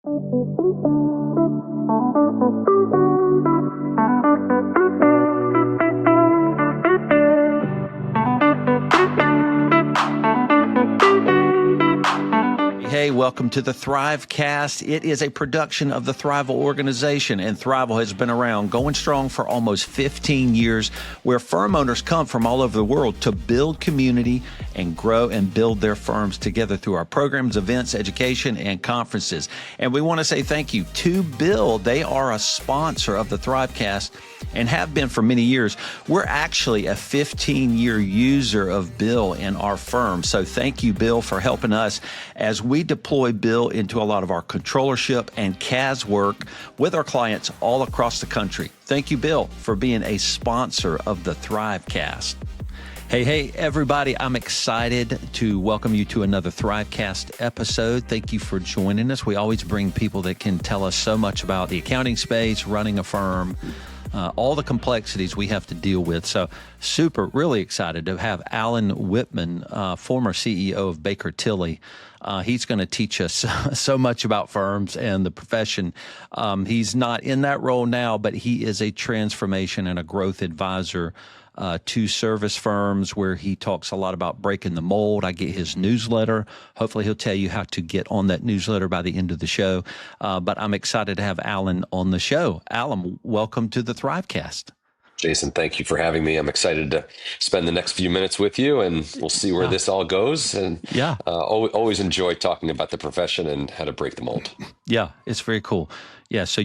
Hey, welcome to the Thrivecast. It is a production of the Thrival organization, and Thrival has been around, going strong for almost 15 years, where firm owners come from all over the world to build community and grow and build their firms together through our programs, events, education, and conferences. And we want to say thank you to Bill. They are a sponsor of the Thrivecast and have been for many years. We're actually a 15-year user of Bill in our firm. So thank you, Bill, for helping us as we deploy Bill into a lot of our controllership and CAS work with our clients all across the country. Thank you, Bill, for being a sponsor of the Thrivecast. Hey, everybody. I'm excited to welcome you to another Thrivecast episode. Thank you for joining us. We always bring people that can tell us so much about the accounting space, running a firm, all the complexities we have to deal with. So really excited to have Alan Whitman, former CEO of Baker Tilly. He's going to teach us so much about firms and the profession. He's not in that role now, but he is a transformation and a growth advisor to service firms, where he talks a lot about breaking the mold. I get his newsletter. Hopefully he'll tell you how to get on that newsletter by the end of the show. But I'm excited to have Alan on the show. Alan, welcome to the Thrivecast. Jason, thank you for having me. I'm excited to spend the next few minutes with you, and we'll see where this all goes. And always enjoy talking about the profession and how to break the mold. Yeah, it's very cool. Yeah, so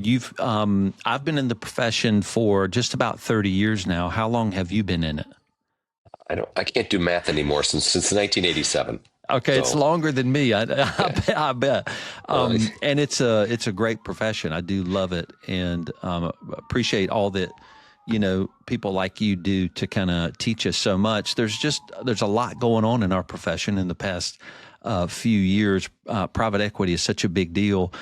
I've been in the profession for just about 30 years now. How long have you been in it? I can't do math anymore since 1987. Okay, so it's longer than me. I bet. And it's a great profession. I do love it, and appreciate all that people like you do to kind of teach us so much. There's a lot going on in our profession in the past few years. Private equity is such a big deal.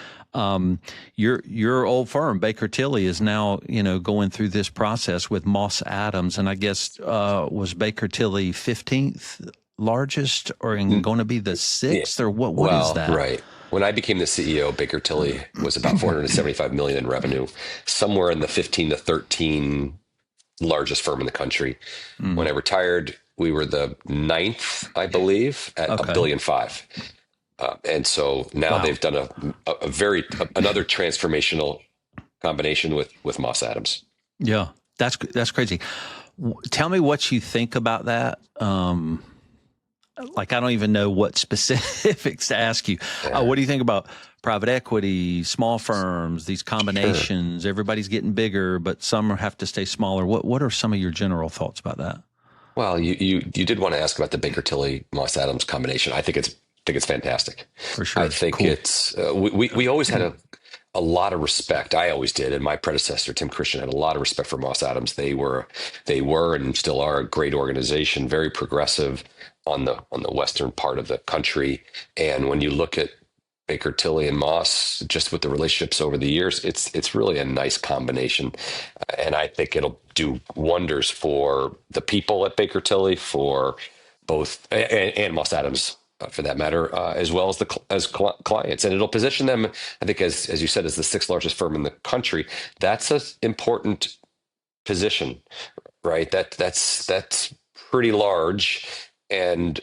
Your old firm, Baker Tilly, is now, going through this process with Moss Adams. And I guess, was Baker Tilly 15th largest or going to be the 6th or what is that? Right. When I became the CEO, Baker Tilly was about $475 million in revenue, somewhere in the 15 to 13 largest firm in the country. When I retired, we were the 9th, I believe, at $1.5 billion. And so now they've done another transformational combination with Moss Adams. Yeah, that's crazy. Tell me what you think about that. I don't even know what specifics to ask you. What do you think about private equity, small firms, these combinations? Sure. Everybody's getting bigger, but some have to stay smaller. What are some of your general thoughts about that? Well, you did want to ask about the Baker Tilly Moss Adams combination. I think it's fantastic. For sure. I think it's we always had a lot of respect. I always did, and my predecessor Tim Christian had a lot of respect for Moss Adams. They were and still are a great organization, very progressive on the western part of the country. And when you look at Baker Tilly and Moss, just with the relationships over the years, it's really a nice combination. And I think it'll do wonders for the people at Baker Tilly, for both and Moss Adams, for that matter, as well as clients. And it'll position them, I think, as you said, as the 6th largest firm in the country. That's an important position, right? That's pretty large, and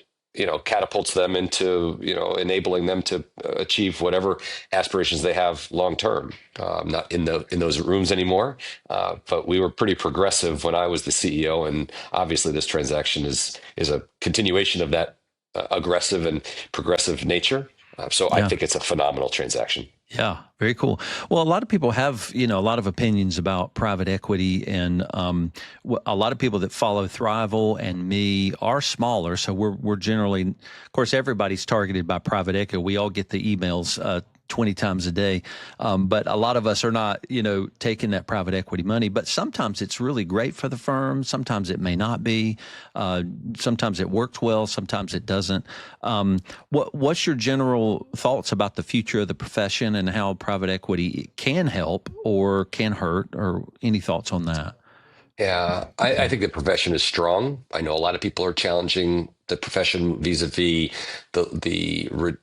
catapults them into enabling them to achieve whatever aspirations they have long term. I'm not in those rooms anymore, but we were pretty progressive when I was the CEO, and obviously this transaction is a continuation of that aggressive and progressive nature. I think it's a phenomenal transaction. Yeah, very cool. Well, a lot of people have, a lot of opinions about private equity, and a lot of people that follow Thrival and me are smaller. So we're generally, of course, everybody's targeted by private equity. We all get the emails 20 times a day. But a lot of us are not, taking that private equity money. But sometimes it's really great for the firm. Sometimes it may not be. Sometimes it works well. Sometimes it doesn't. What's your general thoughts about the future of the profession and how private equity can help or can hurt, or any thoughts on that? Yeah, I think the profession is strong. I know a lot of people are challenging the profession vis-a-vis the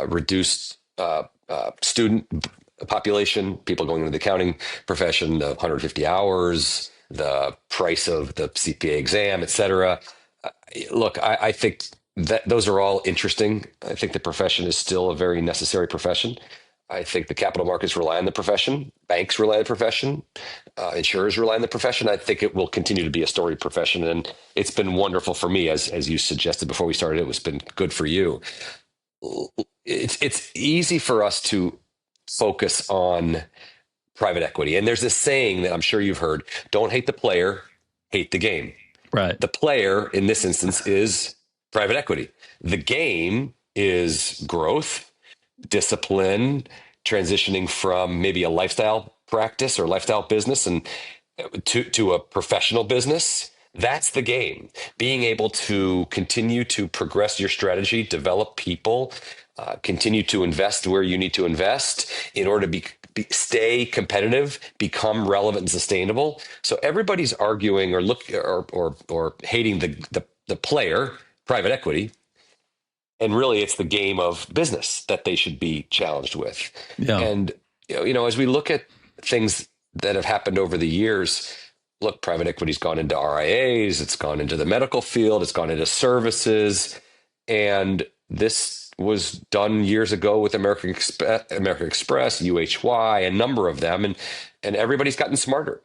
reduced student population, people going into the accounting profession, the 150 hours, the price of the CPA exam, et cetera. Look, I think that those are all interesting. I think the profession is still a very necessary profession. I think the capital markets rely on the profession, banks rely on the profession, insurers rely on the profession. I think it will continue to be a storied profession, and it's been wonderful for me, as you suggested before we started. It was been good for you. It's easy for us to focus on private equity, and there's this saying that I'm sure you've heard: "Don't hate the player, hate the game." Right. The player in this instance is private equity. The game is growth, discipline, transitioning from maybe a lifestyle practice or lifestyle business and to a professional business. That's the game. Being able to continue to progress your strategy, develop people, continue to invest where you need to invest in order to stay competitive, become relevant and sustainable. So everybody's arguing or hating the player, private equity, and really it's the game of business that they should be challenged with. Yeah. And as we look at things that have happened over the years, look, private equity's gone into RIAs, it's gone into the medical field, it's gone into services, and this was done years ago with American Express, UHY, a number of them, and everybody's gotten smarter.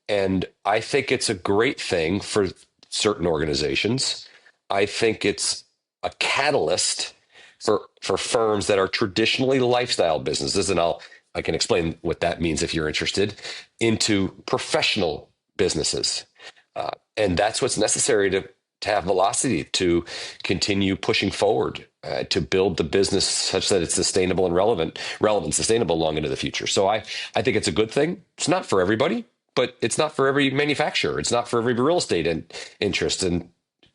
And I think it's a great thing for certain organizations. I think it's a catalyst for firms that are traditionally lifestyle businesses, and I can explain what that means if you're interested, into professional businesses. And that's what's necessary to have velocity, to continue pushing forward, to build the business such that it's sustainable and relevant, sustainable long into the future. So I think it's a good thing. It's not for everybody, but it's not for every manufacturer. It's not for every real estate interest. And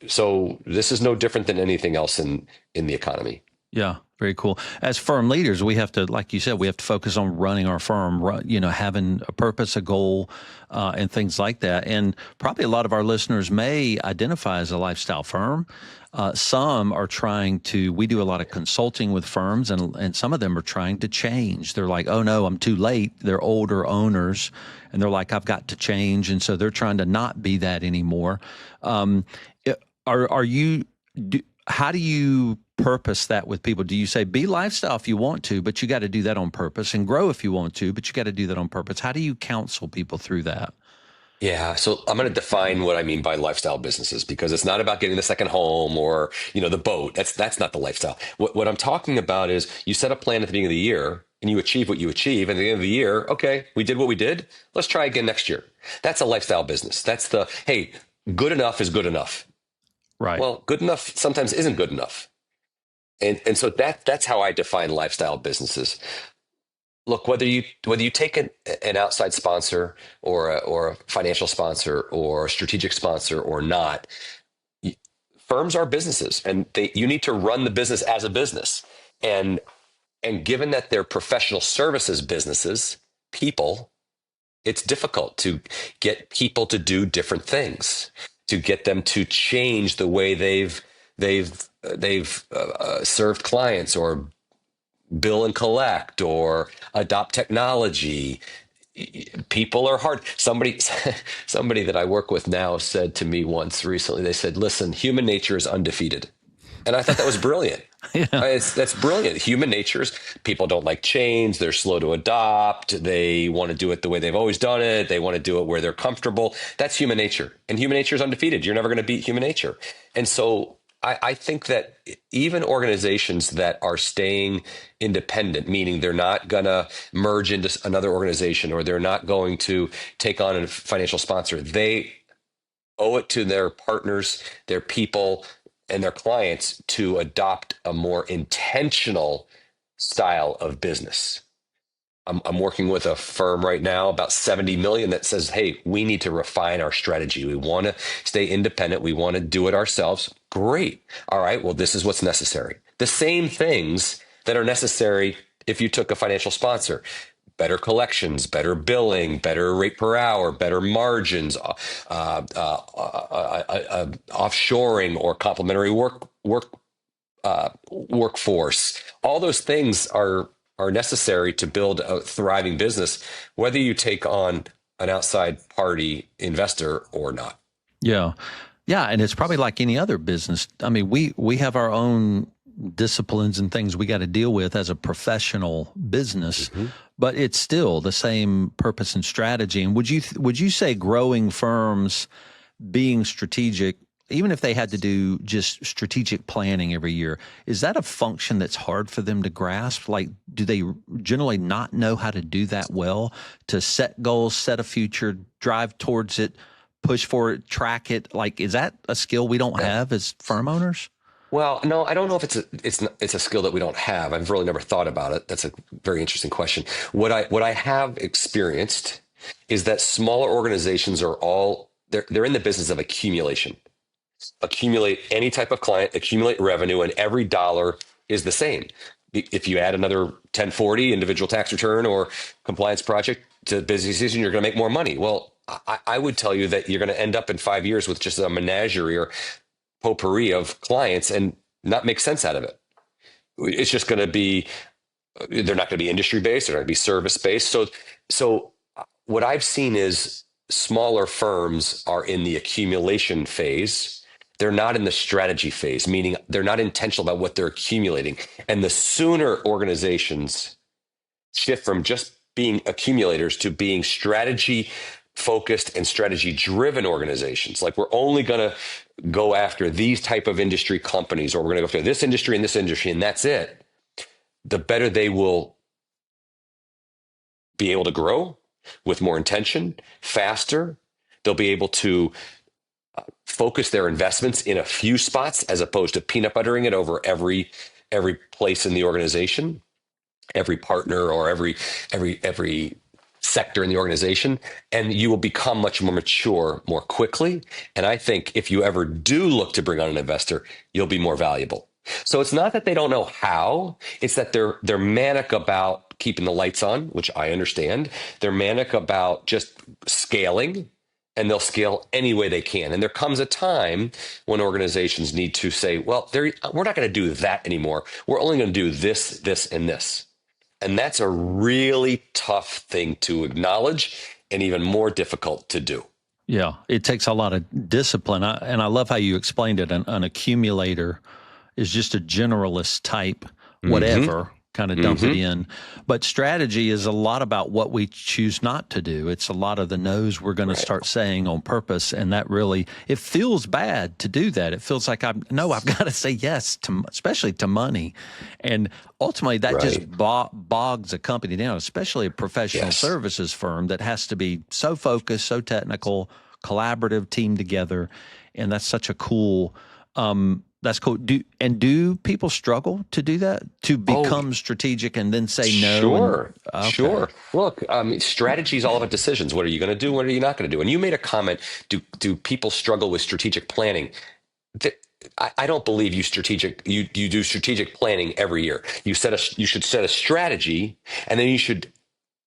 so this is no different than anything else in the economy. Yeah, very cool. As firm leaders, we have to, like you said, we have to focus on running our firm, having a purpose, a goal, and things like that. And probably a lot of our listeners may identify as a lifestyle firm. Some are we do a lot of consulting with firms, and some of them are trying to change. They're like, oh no, I'm too late. They're older owners, and they're like, I've got to change. And so they're trying to not be that anymore. How do you purpose that with people? Do you say be lifestyle if you want to, but you got to do that on purpose, and grow if you want to, but you got to do that on purpose? How do you counsel people through that? Yeah, so I'm going to define what I mean by lifestyle businesses, because it's not about getting the second home or the boat. That's not the lifestyle. What I'm talking about is you set a plan at the beginning of the year and you achieve what you achieve. And at the end of the year, okay, we did what we did. Let's try again next year. That's a lifestyle business. That's hey, good enough is good enough. Right. Well, good enough sometimes isn't good enough. And so that's how I define lifestyle businesses. Look, whether you take an outside sponsor or a financial sponsor or a strategic sponsor or not, firms are businesses, and you need to run the business as a business. And given that they're professional services businesses, it's difficult to get people to do different things, to get them to change the way they've served clients or bill and collect or adopt technology. People are hard. Somebody that I work with now said to me once recently, they said, listen, human nature is undefeated. And I thought that was brilliant. Yeah. That's brilliant. Human natures, people don't like change. They're slow to adopt. They want to do it the way they've always done it. They want to do it where they're comfortable. That's human nature. And human nature is undefeated. You're never going to beat human nature. And so I think that even organizations that are staying independent, meaning they're not going to merge into another organization or they're not going to take on a financial sponsor, they owe it to their partners, their people, and their clients to adopt a more intentional style of business. I'm working with a firm right now, about 70 million, that says, hey, we need to refine our strategy. We want to stay independent. We want to do it ourselves. Great. All right. Well, this is what's necessary. The same things that are necessary if you took a financial sponsor: better collections, better billing, better rate per hour, better margins, offshoring or complementary workforce. All those things are are necessary to build a thriving business, whether you take on an outside party investor or not. Yeah. Yeah. And it's probably like any other business. I mean, we have our own disciplines and things we got to deal with as a professional business, but it's still the same purpose and strategy. And would you say growing firms being strategic, even if they had to do just strategic planning every year, is that a function that's hard for them to grasp? Like, do they generally not know how to do that well, to set goals, set a future, drive towards it, push for it, track it? Like, is that a skill we don't have as firm owners? Well, no, I don't know if it's a skill that we don't have. I've really never thought about it. That's a very interesting question. What I have experienced is that smaller organizations are they're in the business of accumulation. Accumulate any type of client, accumulate revenue, and every dollar is the same. If you add another 1040 individual tax return or compliance project to the busy season, you're going to make more money. Well, I would tell you that you're going to end up in 5 years with just a menagerie or potpourri of clients and not make sense out of it. It's just going to be, they're not going to be industry based, they're going to be service based. So what I've seen is smaller firms are in the accumulation phase. They're not in the strategy phase, meaning they're not intentional about what they're accumulating. And the sooner organizations shift from just being accumulators to being strategy focused and strategy driven organizations, like we're only going to go after these type of industry companies, or we're going to go after this industry and this industry, and that's it, the better they will be able to grow with more intention, faster. They'll be able to focus their investments in a few spots as opposed to peanut buttering it over every place in the organization, every partner, or every sector in the organization, and you will become much more mature more quickly. And I think if you ever do look to bring on an investor, you'll be more valuable. So it's not that they don't know how, it's that they're manic about keeping the lights on, which I understand. They're manic about just scaling, and they'll scale any way they can. And there comes a time when organizations need to say, well, we're not going to do that anymore. We're only going to do this, this, and this. And that's a really tough thing to acknowledge and even more difficult to do. Yeah, it takes a lot of discipline. And I love how you explained it. An accumulator is just a generalist type, whatever, kind of dump it in. But strategy is a lot about what we choose not to do. It's a lot of the no's we're going to start saying on purpose. And that really, it feels bad to do that. It feels like I've got to say yes to, especially to money. And ultimately that just bogs a company down, especially a professional services firm that has to be so focused, so technical, collaborative, team together. And that's such a cool, that's cool. Do people struggle to do that, to become strategic and then say no? Sure, sure. Look, strategy is all about decisions. What are you going to do? What are you not going to do? And you made a comment. Do people struggle with strategic planning? I don't believe you do strategic planning every year. You should set a strategy, and then you should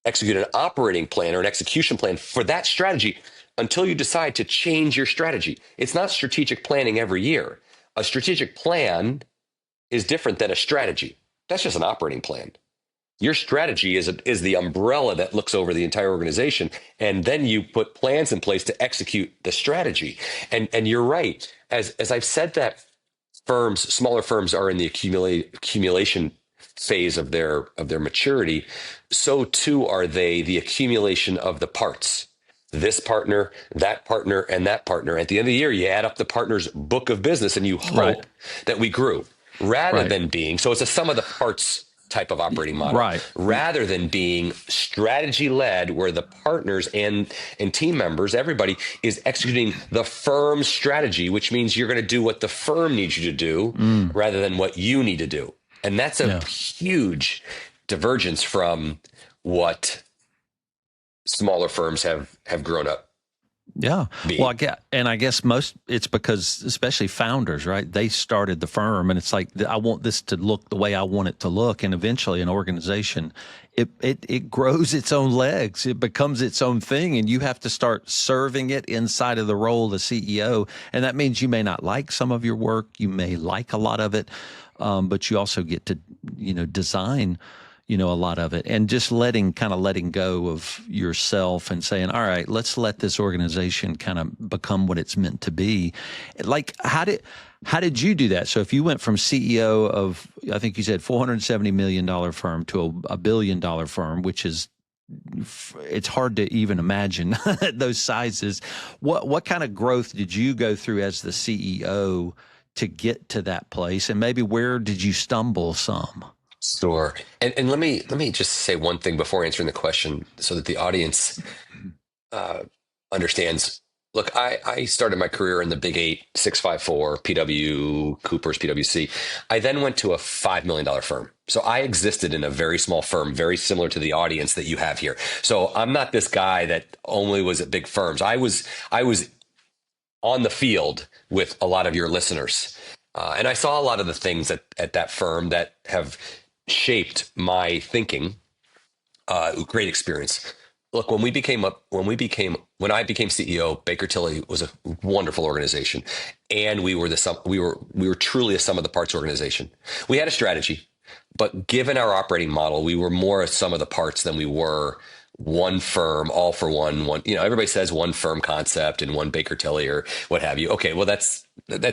execute an operating plan or an execution plan for that strategy until you decide to change your strategy. It's not strategic planning every year. A strategic plan is different than a strategy. That's just an operating plan. Your strategy is the umbrella that looks over the entire organization, and then you put plans in place to execute the strategy. And you're right. As I've said that smaller firms are in the accumulation phase of their maturity, so too are they the accumulation of the parts. This partner, that partner, and that partner. At the end of the year, you add up the partner's book of business and you hope that we grew rather than being, so it's a sum of the parts type of operating model, rather than being strategy led, where the partners and team members, everybody is executing the firm's strategy, which means you're going to do what the firm needs you to do rather than what you need to do. And that's a huge divergence from what smaller firms have grown up. Yeah. Well, I guess it's because, especially founders, right? They started the firm, and it's like, I want this to look the way I want it to look. And eventually an organization, it grows its own legs. It becomes its own thing, and you have to start serving it inside of the role of the CEO. And that means you may not like some of your work. You may like a lot of it. But you also get to, design, a lot of it, and just letting go of yourself and saying, all right, let's let this organization kind of become what it's meant to be. Like, how did you do that? So if you went from CEO of, I think you said $470 million firm to a $1 billion firm, which is, it's hard to even imagine those sizes. What kind of growth did you go through as the CEO to get to that place? And maybe where did you stumble some? Sure. And let me just say one thing before answering the question so that the audience uh, understands. Look, I started my career in the Big Eight, 654, PW, Coopers, PwC. I then went to a $5 million firm. So I existed in a very small firm, very similar to the audience that you have here. So I'm not this guy that only was at big firms. I was on the field with a lot of your listeners. And I saw a lot of the things at that firm that have shaped my thinking. Great experience. Look, when I became CEO, Baker Tilly was a wonderful organization, and we were truly a sum of the parts organization. We had a strategy, but given our operating model, we were more a sum of the parts than we were one firm, all for one. One, everybody says one firm concept and one Baker Tilly or what have you. Okay, well that's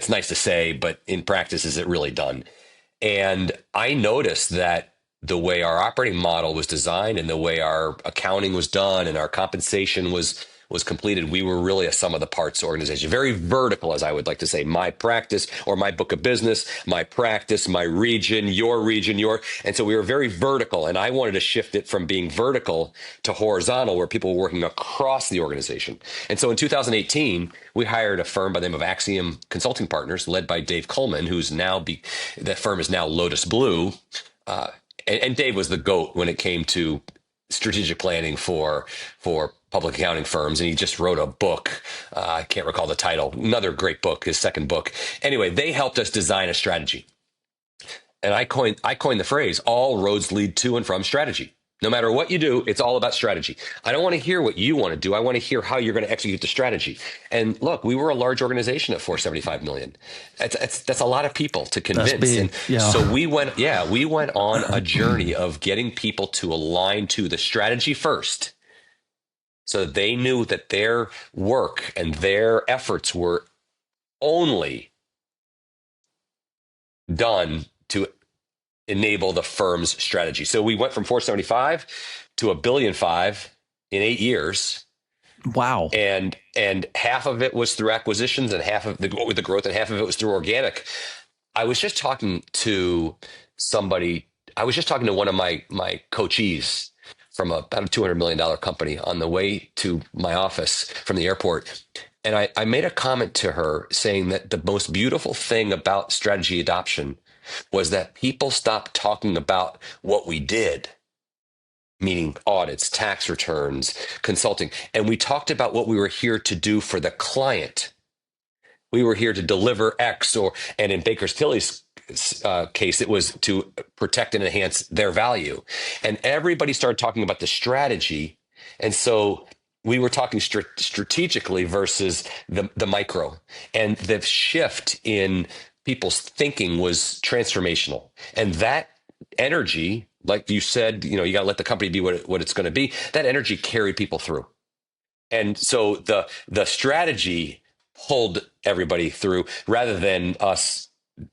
nice to say, but in practice, is it really done? And I noticed that the way our operating model was designed and the way our accounting was done and our compensation was completed, we were really a sum of the parts organization, very vertical, as I would like to say. My practice or my book of business, my practice, my region, your. And so we were very vertical. And I wanted to shift it from being vertical to horizontal, where people were working across the organization. And so in 2018, we hired a firm by the name of Axiom Consulting Partners, led by Dave Coleman, that firm is now Lotus Blue. And Dave was the GOAT when it came to strategic planning for public accounting firms, and he just wrote a book. I can't recall the title. Another great book, his second book. Anyway, they helped us design a strategy, and I coined the phrase: "All roads lead to and from strategy." No matter what you do, it's all about strategy. I don't want to hear what you want to do. I want to hear how you're going to execute the strategy. And look, we were a large organization at 475 million. That's a lot of people to convince. That's big. And Yeah. so we went on a journey of getting people to align to the strategy first, so that they knew that their work and their efforts were only done to enable the firm's strategy. So we went from 475 to $1.5 billion in 8 years. Wow. And half of it was through acquisitions, and half of the growth, and half of it was through organic. I was just talking to one of my coachees from about a $200 million company on the way to my office from the airport. And I made a comment to her saying that the most beautiful thing about strategy adoption was that people stopped talking about what we did, meaning audits, tax returns, consulting. And we talked about what we were here to do for the client. We were here to deliver X, and in Baker Tilly's case, it was to protect and enhance their value. And everybody started talking about the strategy. And so we were talking strategically versus the micro. And the shift in people's thinking was transformational. And that energy, like you said, you got to let the company be what it's going to be. That energy carried people through. And so the strategy pulled everybody through, rather than us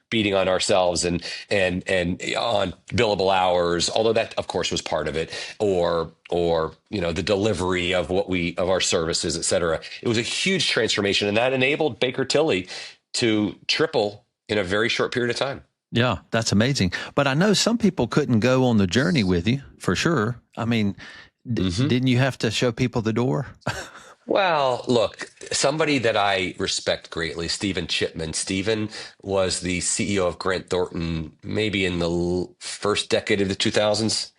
beating on ourselves and on billable hours, although that of course was part of it, or the delivery of our services, et cetera. It was a huge transformation, and that enabled Baker Tilly to triple in a very short period of time. Yeah, that's amazing. But I know some people couldn't go on the journey with you, for sure. I mean, didn't you have to show people the door? Well, look, somebody that I respect greatly, Stephen Chipman. Stephen was the CEO of Grant Thornton, maybe in the first decade of the 2000s.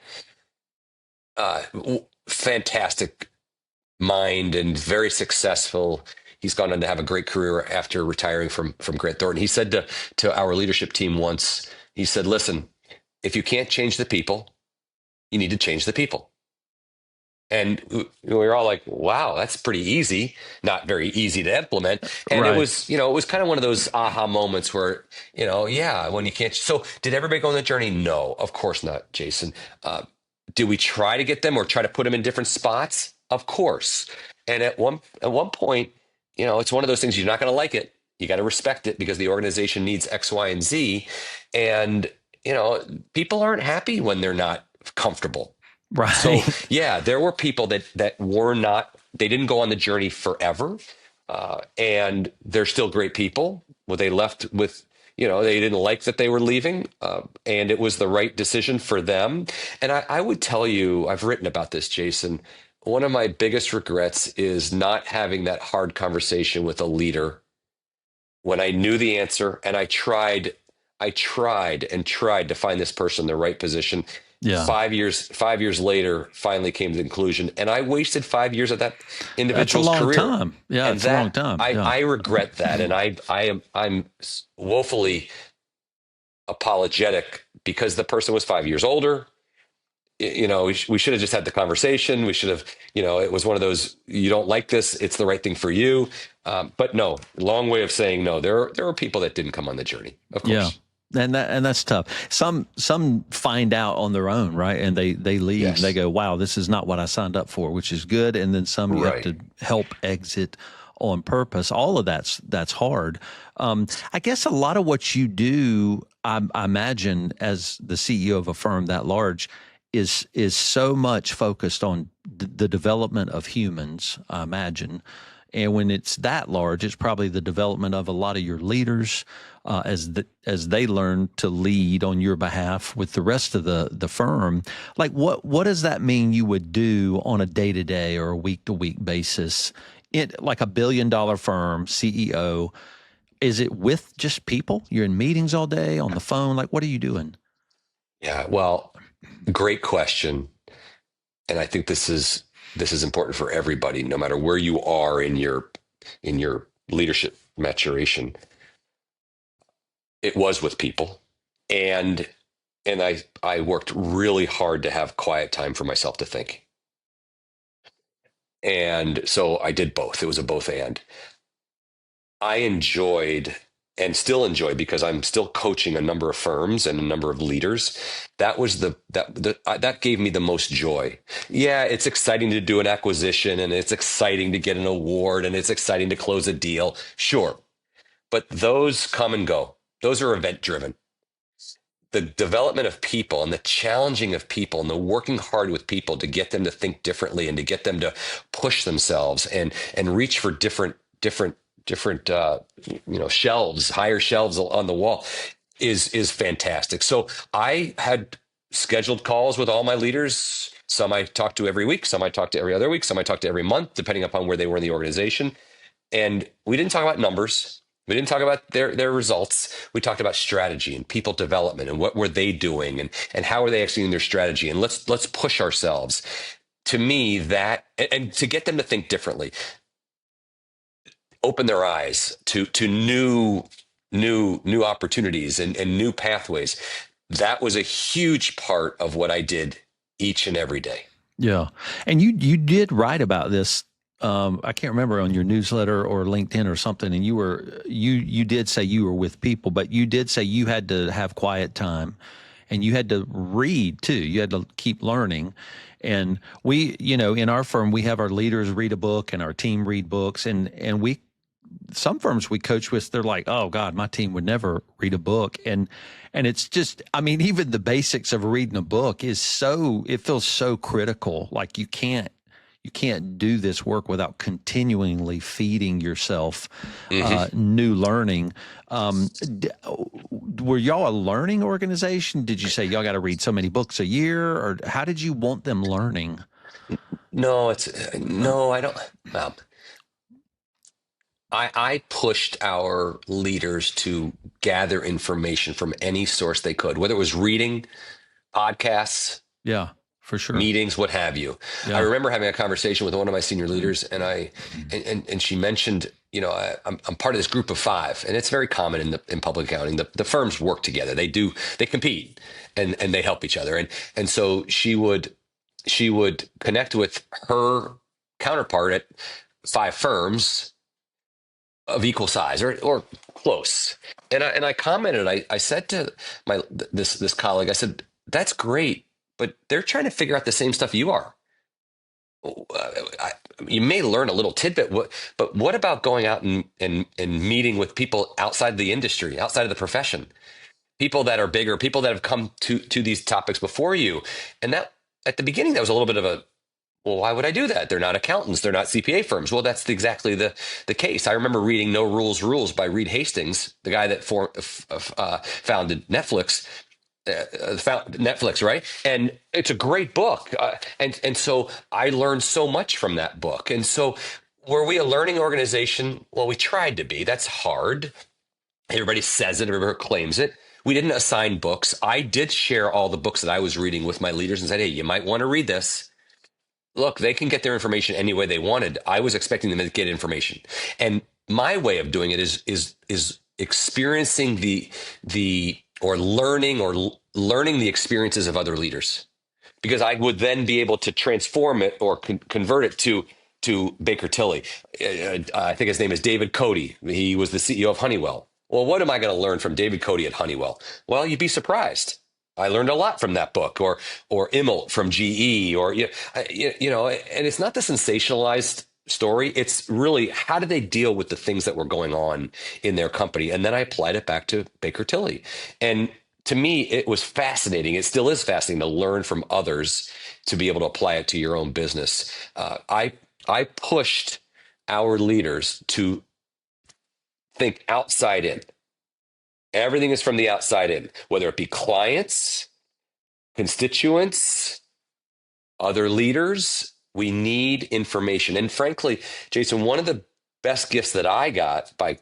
Fantastic mind and very successful. He's gone on to have a great career after retiring from Grant Thornton. He said to our leadership team once, he said, "Listen, if you can't change the people, you need to change the people." And we were all like, "Wow, that's pretty easy." Not very easy to implement. And Right. it was kind of one of those aha moments where, when you can't. So did everybody go on the journey? No, of course not, Jason. Do we try to get them or try to put them in different spots? Of course. And at one point, it's one of those things, you're not going to like it. You got to respect it because the organization needs X, Y, and Z. And, people aren't happy when they're not comfortable. So Right. yeah, there were people that were not, they didn't go on the journey forever. And they're still great people. Well, they left with, they didn't like that they were leaving, and it was the right decision for them. And I would tell you, I've written about this, Jason. One of my biggest regrets is not having that hard conversation with a leader when I knew the answer and I tried and tried to find this person in the right position. Yeah. 5 years later, finally came to the conclusion, and I wasted 5 years of that That's a individual's long career. time. Yeah, And it's a long that time. I, Yeah. I regret that, and I'm woefully apologetic because the person was 5 years older. We should have just had the conversation. We should have, it was one of those, you don't like this, it's the right thing for you. But no, long way of saying no. There are people that didn't come on the journey, of Yeah. course. And that's tough. Some find out on their own, right? And they leave. Yes. They go, wow, this is not what I signed up for, which is good. And then some you have Right. to help exit on purpose. All of that's hard. I guess a lot of what you do, I imagine, as the CEO of a firm that large, is so much focused on the development of humans, I imagine. And when it's that large, it's probably the development of a lot of your leaders as they learn to lead on your behalf with the rest of the firm. Like what does that mean you would do on a day-to-day or a week-to-week basis? Like a billion-dollar firm, CEO, is it with just people? You're in meetings all day, on the phone? Like what are you doing? Yeah. Well, great question. And I think this is important for everybody, no matter where you are in your leadership maturation. It was with people, and I worked really hard to have quiet time for myself to think. And so I did both. It was a both and. I enjoyed and still enjoy, because I'm still coaching a number of firms and a number of leaders. That gave me the most joy. Yeah, it's exciting to do an acquisition, and it's exciting to get an award, and it's exciting to close a deal. Sure. But those come and go. Those are event driven. The development of people and the challenging of people and the working hard with people to get them to think differently and to get them to push themselves and reach for different shelves, higher shelves on the wall is fantastic. So I had scheduled calls with all my leaders. Some I talked to every week, some I talked to every other week, some I talked to every month, depending upon where they were in the organization. And we didn't talk about numbers. We didn't talk about their results. We talked about strategy and people development and what were they doing and how are they executing their strategy, and let's push ourselves. To me, that and to get them to think differently, open their eyes to new opportunities and new pathways. That was a huge part of what I did each and every day. Yeah. And you did write about this. I can't remember, on your newsletter or LinkedIn or something. And you did say you were with people, but you did say you had to have quiet time and you had to read too. You had to keep learning. And we, in our firm, we have our leaders read a book and our team read books, and some firms we coach with, they're like, oh God, my team would never read a book. And it's just, I mean, even the basics of reading a book it feels so critical. Like you can't do this work without continually feeding yourself new learning. Were y'all a learning organization? Did you say y'all got to read so many books a year, or how did you want them learning? No, no, I don't. I pushed our leaders to gather information from any source they could, whether it was reading, podcasts, Yeah, for sure. meetings, what have you. Yeah. I remember having a conversation with one of my senior leaders, and she mentioned, I'm part of this group of five, and it's very common in public accounting. The firms work together. They compete and they help each other. And so she would connect with her counterpart at five firms of equal size or close. And I commented, I said to this colleague, I said, that's great, but they're trying to figure out the same stuff you are. You may learn a little tidbit, but what about going out and meeting with people outside the industry, outside of the profession, people that are bigger, people that have come to these topics before you? And that at the beginning, that was a little bit of a, well, why would I do that? They're not accountants. They're not CPA firms. Well, that's exactly the case. I remember reading No Rules by Reed Hastings, the guy that founded Netflix. Netflix, right? And it's a great book. And so I learned so much from that book. And so were we a learning organization? Well, we tried to be. That's hard. Everybody says it, everybody claims it. We didn't assign books. I did share all the books that I was reading with my leaders and said, hey, you might want to read this. Look, they can get their information any way they wanted. I was expecting them to get information. And my way of doing it is experiencing learning the experiences of other leaders, because I would then be able to transform it or convert it to Baker Tilly. I think his name is David Coady. He was the CEO of Honeywell. Well, what am I going to learn from David Coady at Honeywell? Well, you'd be surprised. I learned a lot from that book, or Immelt from GE, or and it's not the sensationalized story. It's really, how do they deal with the things that were going on in their company? And then I applied it back to Baker Tilly. And to me, it was fascinating. It still is fascinating to learn from others, to be able to apply it to your own business. I pushed our leaders to think outside in. Everything is from the outside in, whether it be clients, constituents, other leaders. We need information. And frankly, Jason, one of the best gifts that I got by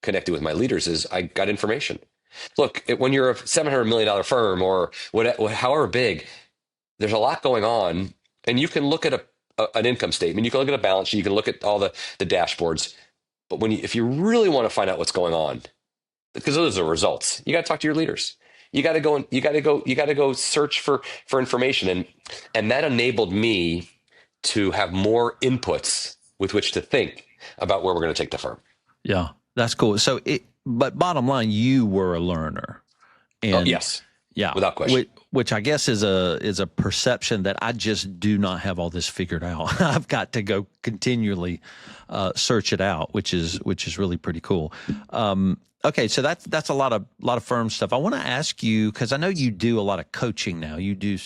connecting with my leaders is I got information. Look, when you're a $700 million firm or however big, there's a lot going on, and you can look at an income statement, you can look at a balance sheet, you can look at all the dashboards. But if you really want to find out what's going on, because those are results, you got to talk to your leaders. You got to go and you got to go search for information, and that enabled me to have more inputs with which to think about where we're going to take the firm. Yeah, that's cool. So, but bottom line, you were a learner. And yes, yeah, without question. Which I guess is a perception that I just do not have all this figured out. I've got to go continually search it out, which is really pretty cool. Okay, so that's a lot of firm stuff. I want to ask you, because I know you do a lot of coaching now. You do,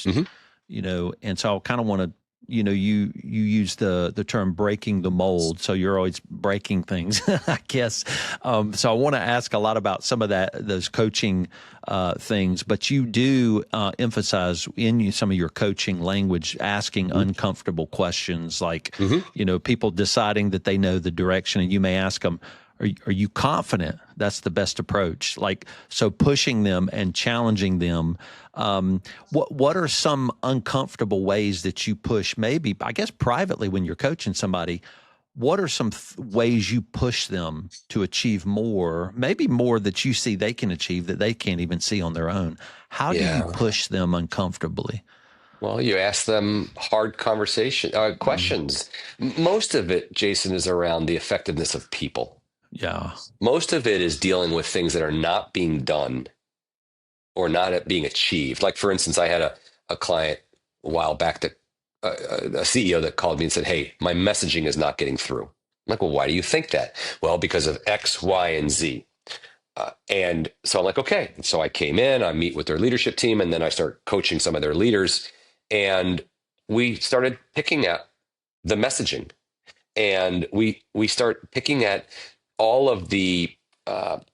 and so I kind of want to, you use the term breaking the mold. So you're always breaking things, I guess. So I want to ask a lot about some of those coaching things, but you do emphasize in some of your coaching language asking uncomfortable questions, like people deciding that they know the direction, and you may ask them, are you confident that's the best approach? Like, so pushing them and challenging them. What are some uncomfortable ways that you push, maybe, I guess, privately when you're coaching somebody? What are some ways you push them to achieve more, maybe more that you see they can achieve that they can't even see on their own? How do you push them uncomfortably? Well, you ask them hard questions. Most of it, Jason, is around the effectiveness of people. Yeah. Most of it is dealing with things that are not being done or not being achieved. Like, for instance, I had a client a while back, that a CEO that called me and said, hey, my messaging is not getting through. I'm like, well, why do you think that? Well, because of X, Y, and Z. And so I'm like, okay. And so I came in, I meet with their leadership team, and then I start coaching some of their leaders. And we started picking at the messaging. And we start picking at all of the what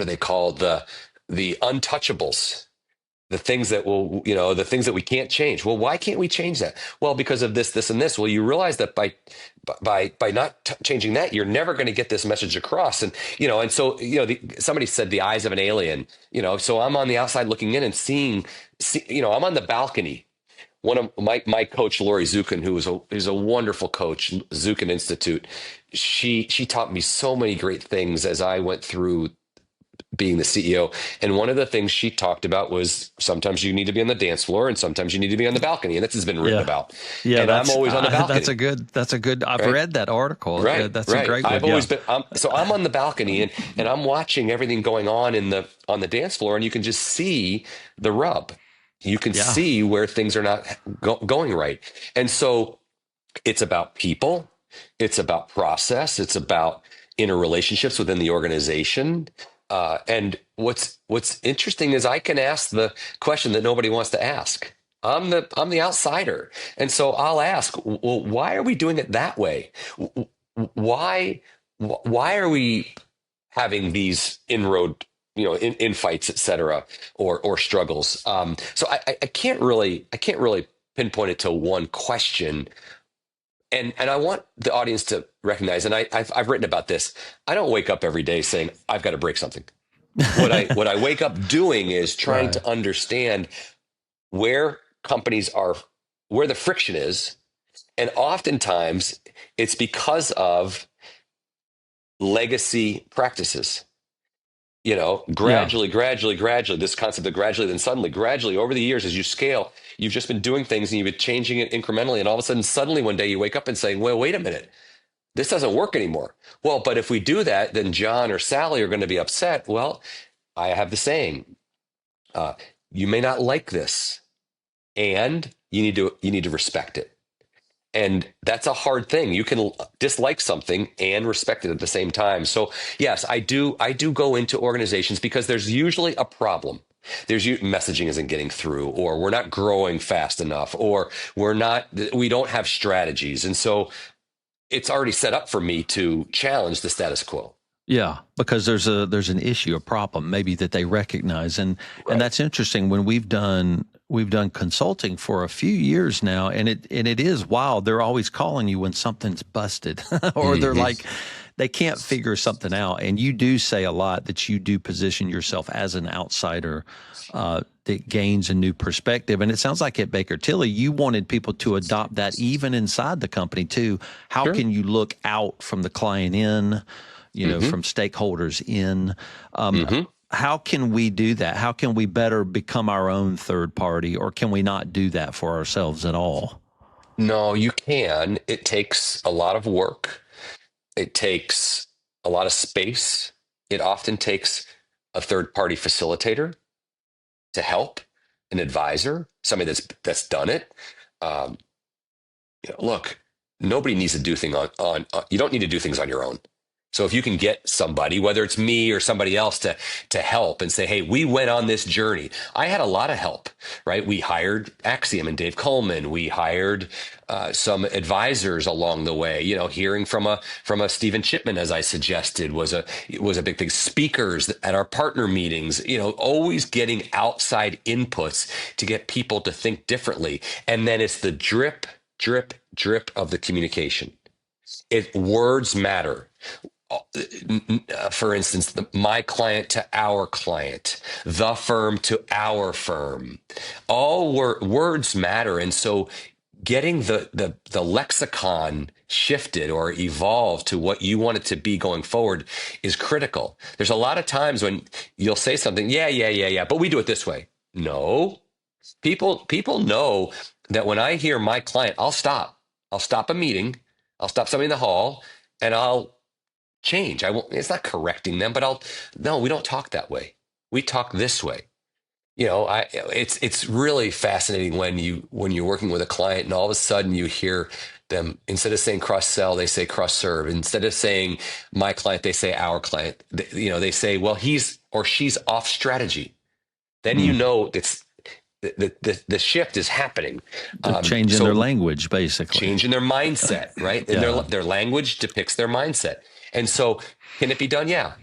are they called? The untouchables, the things that the things that we can't change. Well, why can't we change that? Well, because of this, and this. Well, you realize that by not changing that, you're never going to get this message across. And so somebody said the eyes of an alien. So I'm on the outside looking in and seeing. I'm on the balcony. One of my coach, Lori Zukin, who's a wonderful coach, Zukin Institute, she taught me so many great things as I went through being the CEO. And one of the things she talked about was sometimes you need to be on the dance floor and sometimes you need to be on the balcony. And this has been written about. Yeah, and I'm always on the balcony. That's a good. I've read that article. Right. That's a great one. I've always been. So I'm on the balcony and I'm watching everything going on on the dance floor, and you can just see the rub. You can Yeah. see where things are not going right. And so it's about people, it's about process, it's about interrelationships within the organization. And what's interesting is I can ask the question that nobody wants to ask. I'm the outsider, and so I'll ask, well, why are we doing it that way? Why why are we having these inroad, in fights, et cetera, or struggles? So I can't really pinpoint it to one question. And I want the audience to recognize, and I've written about this. I don't wake up every day saying I've got to break something. What I wake up doing is trying Right. to understand where companies are, where the friction is, and oftentimes it's because of legacy practices. Yeah. Gradually, this concept of gradually, then suddenly, gradually over the years, as you scale, you've just been doing things and you've been changing it incrementally. And all of a sudden, suddenly one day you wake up and saying, well, wait a minute, this doesn't work anymore. Well, but if we do that, then John or Sally are going to be upset. Well, I have the saying, uh, you may not like this, and you need to respect it. And that's a hard thing. You can dislike something and respect it at the same time. So yes, I do go into organizations because there's usually a problem. Messaging isn't getting through, or we're not growing fast enough, or we don't have strategies. And so it's already set up for me to challenge the status quo. Yeah, because there's an issue, a problem maybe that they recognize, and Right. that's interesting. When we've done consulting for a few years now, and it is wild. They're always calling you when something's busted, or they're Hmm. like they can't figure something out. And you do say a lot that you do position yourself as an outsider that gains a new perspective. And it sounds like at Baker Tilly, you wanted people to adopt that even inside the company too. How Sure. can you look out from the client in? Hmm. From stakeholders in. Um, Hmm. how can we do that? How can we better become our own third party, or can we not do that for ourselves at all? No, you can. It takes a lot of work. It takes a lot of space. It often takes a third party facilitator to help, an advisor, somebody that's done it. Um, Look, nobody needs to do thing on. You don't need to do things on your own. So if you can get somebody, whether it's me or somebody else, to help and say, "Hey, we went on this journey." I had a lot of help, right? We hired Axiom and Dave Coleman. We hired some advisors along the way. Hearing from a Stephen Chipman, as I suggested, was a big thing. Speakers at our partner meetings. Always getting outside inputs to get people to think differently, and then it's the drip, drip, drip of the communication. Words matter. For instance, my client to our client, the firm to our firm. All words matter, and so getting the lexicon shifted or evolved to what you want it to be going forward is critical. There's a lot of times when you'll say something, yeah, yeah, yeah, yeah, but we do it this way. No, people know that when I hear my client, I'll stop. I'll stop a meeting. I'll stop somebody in the hall, and I'll change. I won't. It's not correcting them, but I'll. No, we don't talk that way. We talk this way. It's really fascinating when you're working with a client, and all of a sudden you hear them, instead of saying cross sell, they say cross serve. Instead of saying my client, they say our client. They say, well, he's or she's off strategy. Then Mm. it's the shift is happening. They're changing their So language, basically. changing their mindset, right? And Yeah. their language depicts their mindset. And so, can it be done? Yeah.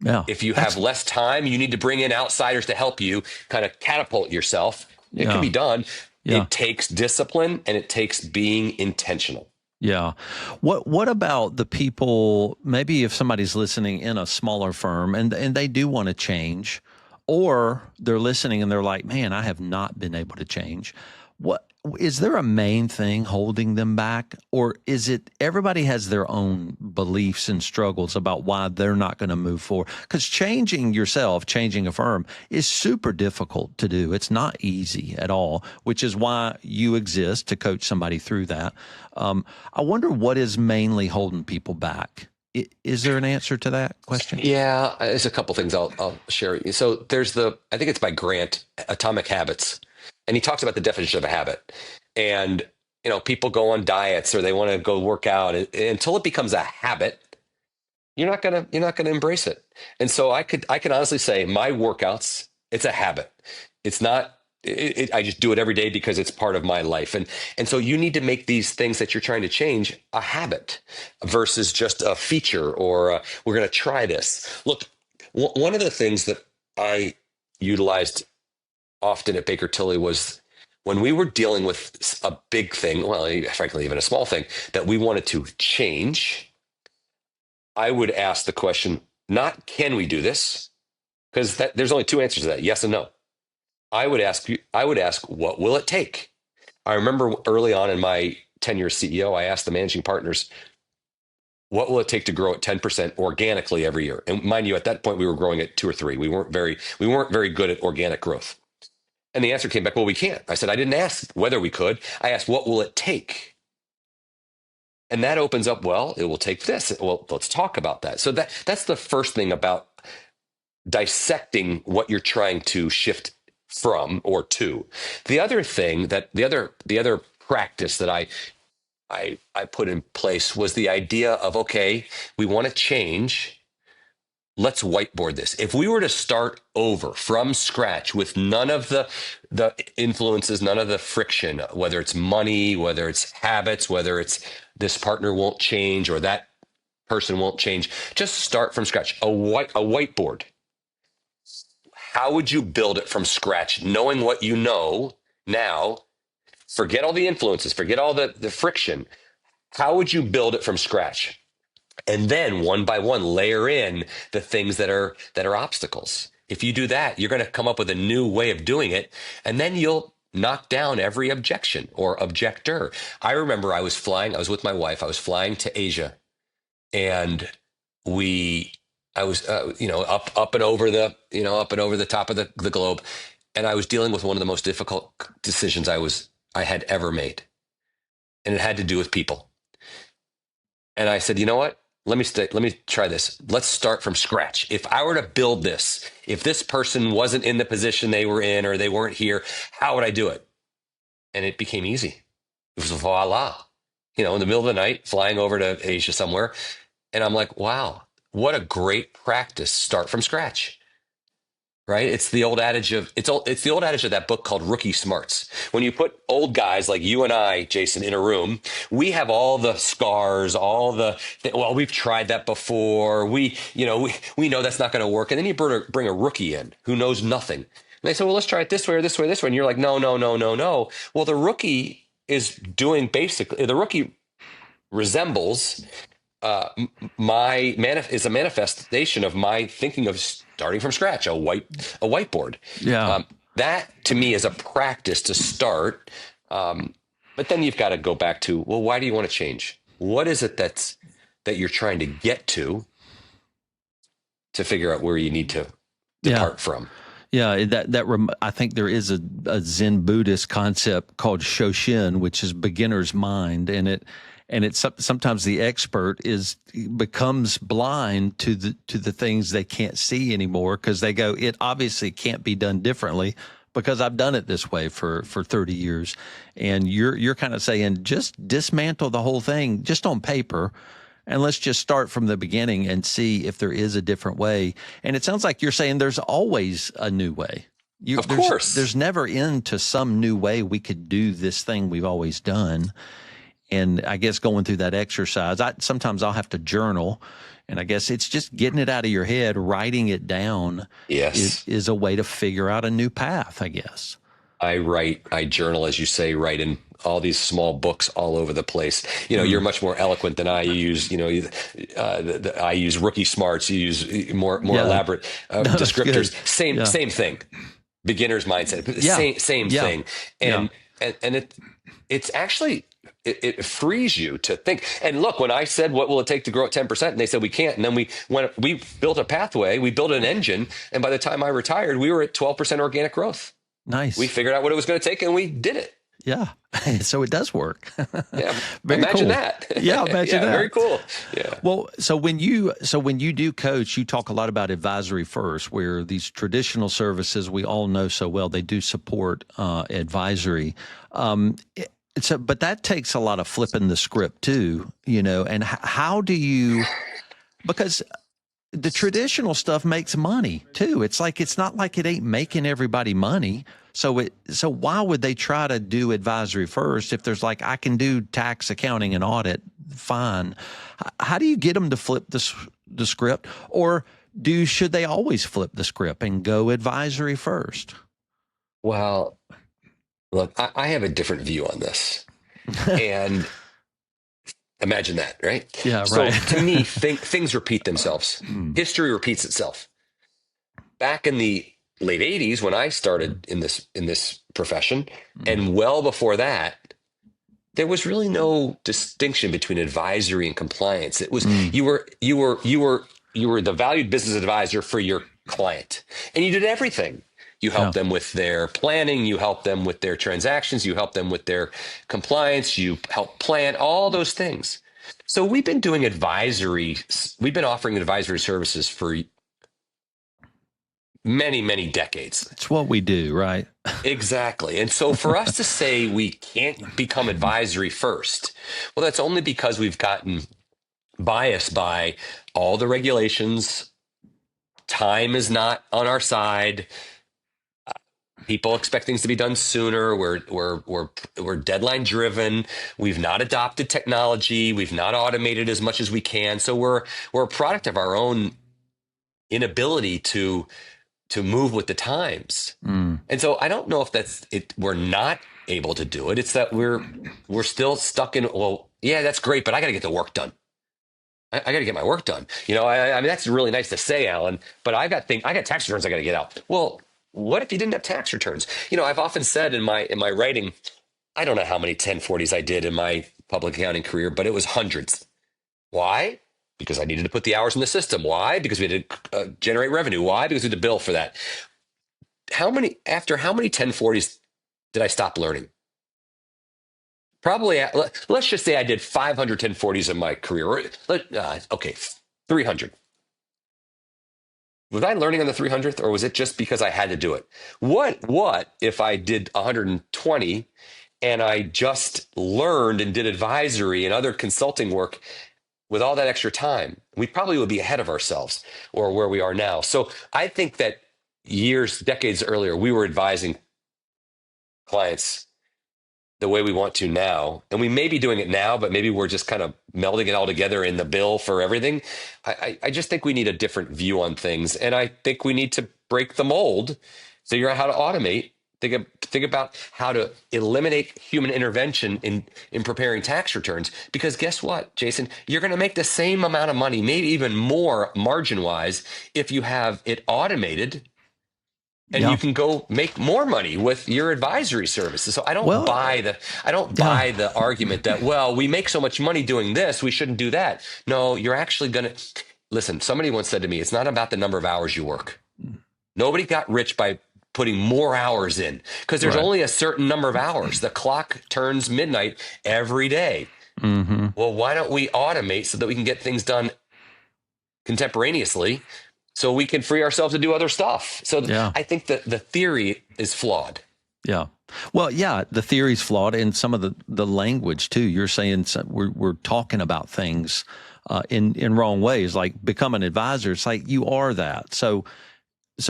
Yeah. If you have That's, less time, you need to bring in outsiders to help you kind of catapult yourself. It can yeah. be done. Yeah. It takes discipline and it takes being intentional. Yeah. What about the people, maybe if somebody's listening in a smaller firm and they do want to change, or they're listening and they're like, "Man, I have not been able to change." What is there a main thing holding them back, or is it everybody has their own beliefs and struggles about why they're not going to move forward? Because changing yourself, changing a firm is super difficult to do. It's not easy at all, which is why you exist to coach somebody through that. I wonder what is mainly holding people back. Is there an answer to that question? Yeah, there's a couple things I'll share. So there's I think it's by Grant, Atomic Habits, and he talks about the definition of a habit. And people go on diets or they want to go work out, and until it becomes a habit, you're not gonna embrace it. And so I can honestly say my workouts, it's a habit. It's not. I just do it every day because it's part of my life. And so you need to make these things that you're trying to change a habit versus just a feature or we're going to try this. Look, one of the things that I utilized often at Baker Tilly was when we were dealing with a big thing, well, frankly, even a small thing that we wanted to change. I would ask the question, not can we do this? Because there's only two answers to that, yes and no. I would ask, what will it take? I remember early on in my tenure as CEO, I asked the managing partners, what will it take to grow at 10% organically every year? And mind you, at that point, we were growing at 2 or 3. We weren't very good at organic growth. And the answer came back, well, we can't. I said, I didn't ask whether we could. I asked, what will it take? And that opens up, well, it will take this. Well, let's talk about that. So that's the first thing about dissecting what you're trying to shift from or to. The other thing that the other practice that I put in place was the idea of, okay, we want to change. Let's whiteboard this. If we were to start over from scratch with none of the influences, none of the friction, whether it's money, whether it's habits, whether it's this partner won't change or that person won't change, just start from scratch. A whiteboard. How would you build it from scratch, knowing what you know now? Forget all the influences, forget all the friction. How would you build it from scratch? And then one by one, layer in the things that are obstacles. If you do that, you're going to come up with a new way of doing it, and then you'll knock down every objection or objector. I remember I was with my wife, I was flying to Asia, and I was, up and over the top of the globe, and I was dealing with one of the most difficult decisions I had ever made, and it had to do with people. And I said, you know what? Let me try this. Let's start from scratch. If I were to build this, if this person wasn't in the position they were in or they weren't here, how would I do it? And it became easy. It was voila. In the middle of the night, flying over to Asia somewhere, and I'm like, wow. What a great practice. Start from scratch, right? It's the old adage of that book called Rookie Smarts. When you put old guys like you and I, Jason, in a room, we have all the scars, well, we've tried that before. We know that's not going to work. And then you bring a rookie in who knows nothing. And they say, well, let's try it this way or this way, this way. And you're like, no, no, no, no, no. Well, the rookie is the rookie resembles is a manifestation of my thinking of starting from scratch, a whiteboard. Yeah. That to me is a practice to start. But then you've got to go back to, well, why do you want to change? What is it that you're trying to get to figure out where you need to depart from? Yeah, I think there is a Zen Buddhist concept called ShoShin, which is beginner's mind, and it's sometimes the expert becomes blind to the things they can't see anymore because they go, it obviously can't be done differently because I've done it this way for 30 years. And you're kind of saying, just dismantle the whole thing just on paper, and let's just start from the beginning and see if there is a different way. And it sounds like you're saying there's always a new way. Of course. There's never end to some new way we could do this thing we've always done. And I guess going through that exercise, sometimes I'll have to journal, and I guess it's just getting it out of your head, writing it down. Yes, is a way to figure out a new path, I guess. I journal, as you say, write in all these small books all over the place. You're much more eloquent than I use. I use Rookie Smarts. You use more elaborate descriptors. Same thing. Beginner's mindset. Same thing. And it's actually. It frees you to think. And look, when I said, what will it take to grow at 10%? And they said, we can't. And then we built a pathway, we built an engine. And by the time I retired, we were at 12% organic growth. Nice. We figured out what it was going to take and we did it. Yeah. So it does work. Yeah, Very imagine cool. that. Yeah, imagine Yeah, that. very cool. Yeah. Well, so when you do coach, you talk a lot about advisory first, where these traditional services we all know so well, they do support advisory. But that takes a lot of flipping the script too, And how do you? Because the traditional stuff makes money too. It's not like it ain't making everybody money. So why would they try to do advisory first if there's like I can do tax, accounting, and audit? Fine. How do you get them to flip the script, or should they always flip the script and go advisory first? Well, look, I have a different view on this, and imagine that, right? Yeah, So right. to me, things repeat themselves. History repeats itself. Back in the late '80s, when I started in this profession, and well before that, there was really no distinction between advisory and compliance. It was you were the valued business advisor for your client, and you did everything. You helped them with their planning, you helped them with their transactions, you helped them with their compliance, you helped plan all those things. So we've been offering advisory services for many, many decades. It's what we do, right? Exactly. And so for us to say we can't become advisory first, well, that's only because we've gotten biased by all the regulations. Time is not on our side. People expect things to be done sooner. We're deadline driven. We've not adopted technology. We've not automated as much as we can. So we're a product of our own inability to move with the times. And so I don't know if that's it. We're not able to do it. It's that we're still stuck in, well, yeah, that's great, but I got to get the work done. I got to get my work done. I mean, that's really nice to say, Alan, but I got tax returns I got to get out. Well, what if you didn't have tax returns? I've often said in my writing, I don't know how many 1040s I did in my public accounting career, but it was hundreds. Why? Because I needed to put the hours in the system. Why? Because we had to generate revenue. Why? Because we had to bill for that. After how many 1040s did I stop learning? Probably, let's just say I did 500 1040s in my career. Okay, 300. Was I learning on the 300th, or was it just because I had to do it? What if I did 120 and I just learned and did advisory and other consulting work with all that extra time? We probably would be ahead of ourselves or where we are now. So I think that decades earlier, we were advising clients the way we want to now. And we may be doing it now, but maybe we're just kind of melding it all together in the bill for everything. I just think we need a different view on things. And I think we need to break the mold, figure out how to automate, think about how to eliminate human intervention in preparing tax returns. Because guess what, Jason? You're going to make the same amount of money, maybe even more margin-wise, if you have it automated. And you can go make more money with your advisory services. So I don't buy the argument that, well, we make so much money doing this, we shouldn't do that. No, you're actually going to listen. Somebody once said to me, it's not about the number of hours you work. Nobody got rich by putting more hours in because there's only a certain number of hours. The clock turns midnight every day. Well, why don't we automate so that we can get things done contemporaneously? So we can free ourselves to do other stuff. So I think that the theory is flawed. Yeah. Well, yeah, the theory's flawed, and some of the language too. You're saying we're talking about things in wrong ways, like become an advisor. It's like you are that. So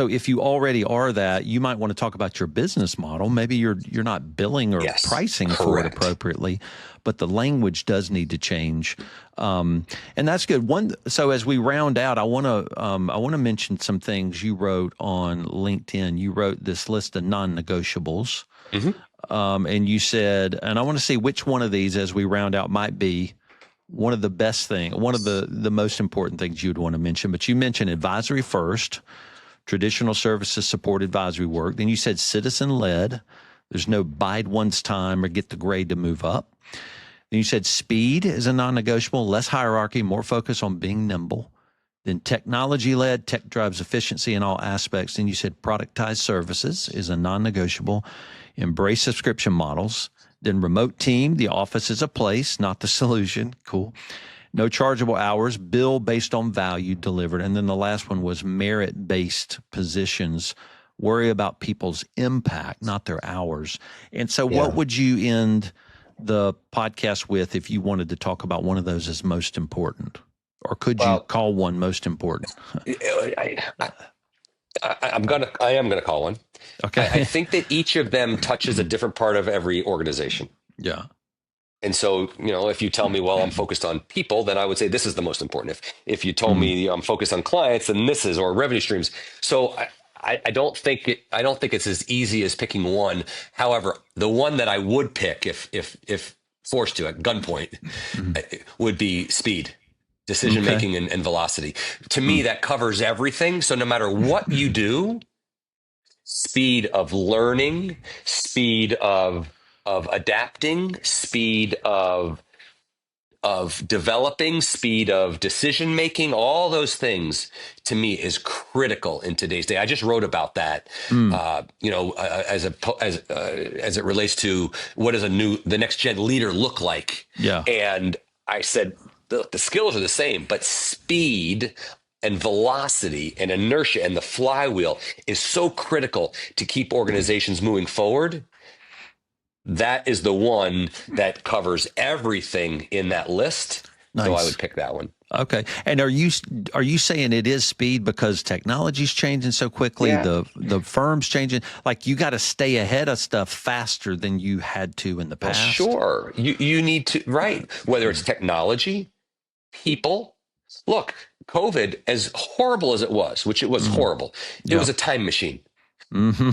if you already are that, you might want to talk about your business model. Maybe you're not billing or pricing for it appropriately, but the language does need to change, and that's good. So as we round out, I want to mention some things you wrote on LinkedIn. You wrote this list of non-negotiables, and you said, and I want to see which one of these as we round out might be one of the best things, one of the most important things you'd want to mention. But you mentioned advisory first. Traditional services support advisory work. Then you said citizen-led. There's no bide one's time or get the grade to move up. Then you said speed is a non-negotiable, less hierarchy, more focus on being nimble. Then technology-led, tech drives efficiency in all aspects. Then you said productized services is a non-negotiable, embrace subscription models, Then remote team, the office is a place, not the solution. Cool. No chargeable hours, bill based on value delivered. And then the last one was merit-based positions. Worry about people's impact, not their hours. And so what would you end the podcast with if you wanted to talk about one of those as most important? Or could you call one most important? I am gonna call one. Okay. I think that each of them touches a different part of every organization. Yeah. And so, if you tell me, well, I'm focused on people, then I would say this is the most important. If you told me I'm focused on clients, then this is, or revenue streams. So I don't think it's as easy as picking one. However, the one that I would pick if forced to at gunpoint would be speed. Decision making and velocity. To me, that covers everything. So no matter what you do, speed of learning, speed of adapting, speed of developing, speed of decision making, all those things to me is critical in today's day. I just wrote about that, as it relates to what does the next gen leader look like? Yeah. And I said, the skills are the same, but speed and velocity and inertia and the flywheel is so critical to keep organizations moving forward. That is the one that covers everything in that list. Nice. So I would pick that one. Okay. And are you saying it is speed because technology's changing so quickly, the firm's changing, like you got to stay ahead of stuff faster than you had to in the past? Well, sure. You need to, right. Whether it's technology, people. Look, COVID, as horrible as it was, which it was horrible, it was a time machine. Mm-hmm.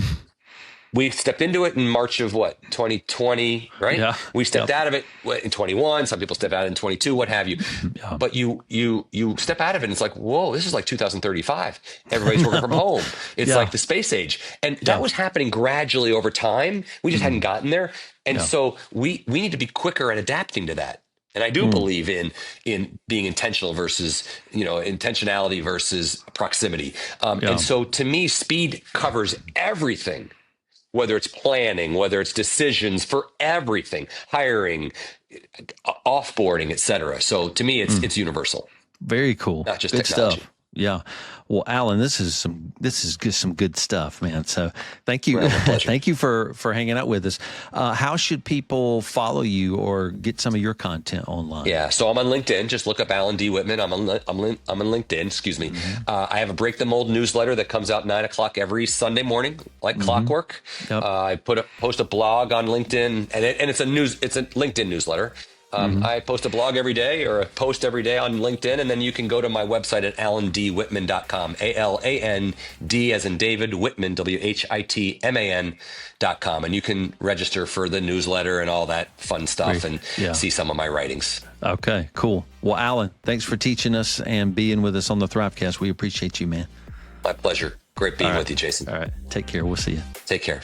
We stepped into it in March of 2020, right? Yeah. We stepped out of it in 21. Some people step out in 22, what have you. Yeah. But you step out of it and it's like, whoa, this is like 2035. Everybody's working from home. It's like the space age. And that was happening gradually over time. We just hadn't gotten there. And so we need to be quicker at adapting to that. And I do believe in being intentional versus, intentionality versus proximity. And so to me, speed covers everything. Whether it's planning, whether it's decisions for everything, hiring, offboarding, et cetera. So to me, it's universal. Very cool. Not just good technology. Stuff. Yeah. Well, Alan, this is just some good stuff, man. So thank you. Thank you for hanging out with us. How should people follow you or get some of your content online? Yeah. So I'm on LinkedIn. Just look up Alan D. Whitman. I'm on LinkedIn. Excuse me. Mm-hmm. I have a Break the Mold newsletter that comes out 9:00 every Sunday morning, like clockwork. Yep. I post a blog on LinkedIn, and it's a LinkedIn newsletter. I post a blog every day or a post every day on LinkedIn, and then you can go to my website at alandwhitman.com, ALAND as in David, Whitman, WHITMAN.com. And you can register for the newsletter and all that fun stuff and see some of my writings. Okay, cool. Well, Alan, thanks for teaching us and being with us on the Thrivecast. We appreciate you, man. My pleasure. Great being with you, Jason. All right. Take care. We'll see you. Take care.